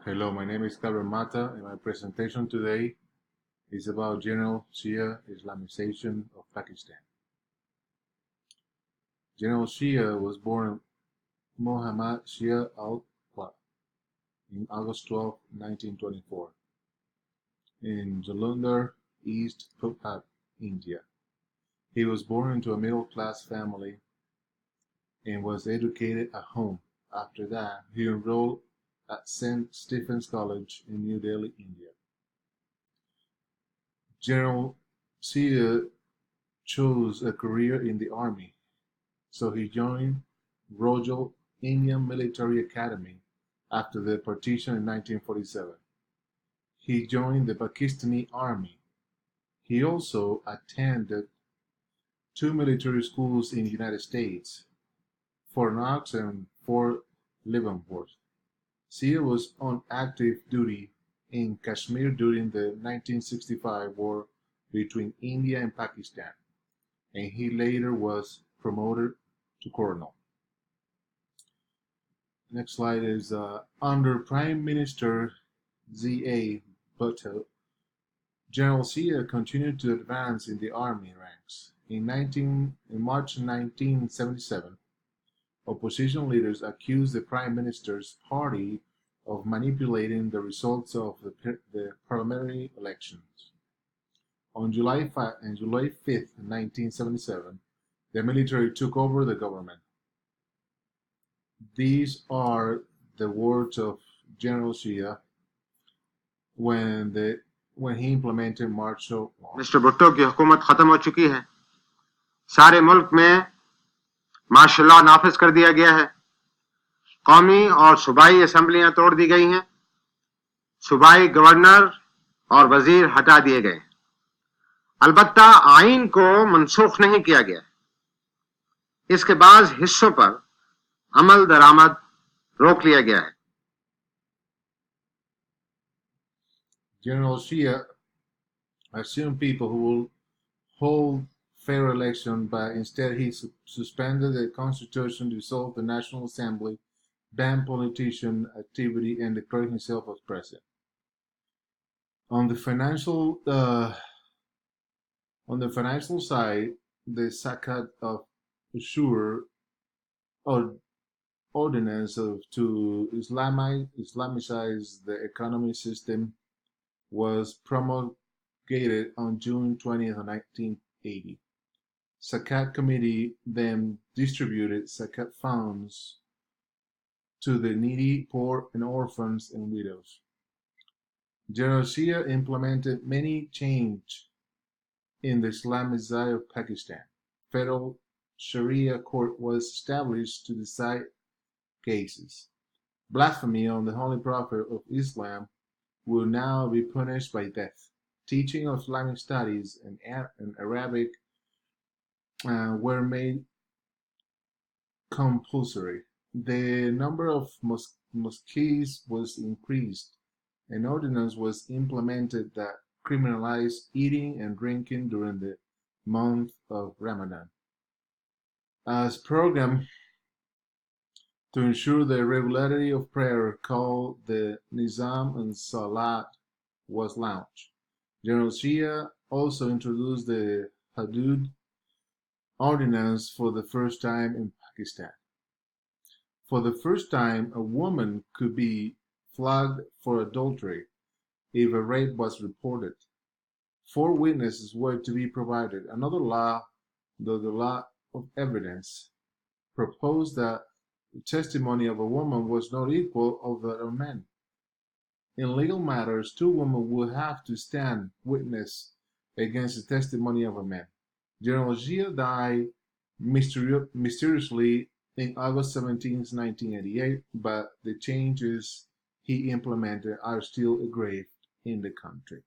Hello, my name is Gabriel Mata, and my presentation today is about General Shia Islamization of Pakistan. General Shia was born Muhammad Shia al-Qura in August 12, 1924, in Jalandhar, East Punjab, India. He was born into a middle-class family and was educated at home. After that, he enrolled at St. Stephen's College in New Delhi, India. General Shia chose a career in the army, so he joined Royal Indian Military Academy after the partition in 1947. He joined the Pakistani Army. He also attended two military schools in the United States, Fort Knox and Fort Leavenworth. Shia was on active duty in Kashmir during the 1965 war between India and Pakistan, and he later was promoted to colonel. Next slide is under Prime Minister Z.A. Bhutto, General Shia continued to advance in the army ranks. In March 1977, opposition leaders accused the Prime Minister's party of manipulating the results of the parliamentary elections. On July 5, 1977, the military took over the government. These are the words of General Shia when he implemented martial law. Mister Bhutto की हुकूमत खत्म हो चुकी है। सारे मुल्क में martial law नाफिज कर दिया गया है। कौमी और सूबाई असेंबलियां तोड़ दी गई हैं। सूबाई गवर्नर और वजीर हटा दिए गए। अलबत्ता आइन को मनसूख नहीं किया गया। इसके बाद हिस्सों पर अमल दरामद रोक लिया गया है। General Shia assumed people who will hold fair election, but instead he suspended the constitution, dissolved the National Assembly, banned politician activity, and declared himself as president. On the financial side, the Zakat of Ushur ordinance to Islamicize the economic system was promulgated on June 20th, 1980. Zakat Committee then distributed Zakat funds to the needy, poor, and orphans and widows. General Shia implemented many changes in the Islamization of Pakistan. Federal Sharia court was established to decide cases. Blasphemy on the Holy Prophet of Islam will now be punished by death. Teaching of Islamic studies and Arabic were made compulsory. The number of mosques was increased. An ordinance was implemented that criminalized eating and drinking during the month of Ramadan. As program to ensure the regularity of prayer called the Nizam and Salat was launched. General Shia also introduced the Hudud ordinance for the first time in Pakistan. For the first time, a woman could be flogged for adultery if a rape was reported. 4 witnesses were to be provided. Another law, the law of evidence, proposed that the testimony of a woman was not equal of that of men. In legal matters, 2 women would have to stand witness against the testimony of a man. General Shia died mysteriously in August 17, 1988, but the changes he implemented are still engraved in the country.